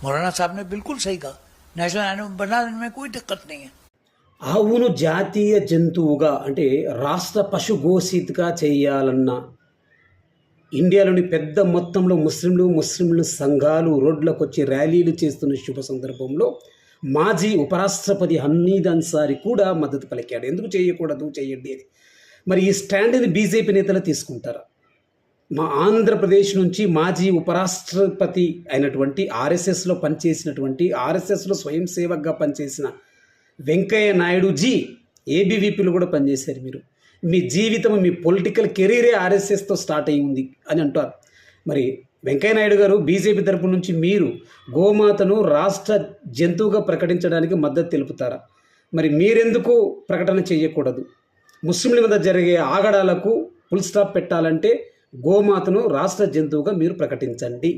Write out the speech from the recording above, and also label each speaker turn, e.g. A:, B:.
A: मौलाना साहब ने बिल्कुल सही कहा, नेशनल एनिमल बनाने में कोई दिक्कत नहीं है.
B: ఆవును జాతీయ జంతువుగా అంటే రాష్ట్ర పశు ఘోషిత్గా చేయాలన్న ఇండియాలోని పెద్ద మొత్తంలో ముస్లింలు సంఘాలు రోడ్లకు వచ్చి ర్యాలీలు చేస్తున్న శుభ సందర్భంలో మాజీ ఉపరాష్ట్రపతి హమీద్ అన్సారీ కూడా మద్దతు పలికాడు. ఎందుకు చేయకూడదు, చేయండి అని. మరి ఈ స్టాండ్ని బీజేపీ నేతలు తీసుకుంటారా? మా ఆంధ్రప్రదేశ్ నుంచి మాజీ ఉపరాష్ట్రపతి అయినటువంటి ఆర్ఎస్ఎస్లో పనిచేసినటువంటి ఆర్ఎస్ఎస్లో స్వయం సేవక్గా పనిచేసిన వెంకయ్య నాయుడు జీ ఏబీవీపీలో కూడా పనిచేశారు. మీరు మీ జీవితం, మీ పొలిటికల్ కెరీరే ఆర్ఎస్ఎస్తో స్టార్ట్ అయి ఉంది అని అంటారు. మరి వెంకయ్య నాయుడు గారు బీజేపీ తరపు నుంచి మీరు గోమాతను రాష్ట్ర జంతువుగా ప్రకటించడానికి మద్దతు తెలుపుతారా? మరి మీరెందుకు ప్రకటన చేయకూడదు? ముస్లింల మీద జరిగే ఆగడాలకు ఫుల్ స్టాప్ పెట్టాలంటే గోమాతను రాష్ట్ర జంతువుగా మీరు ప్రకటించండి.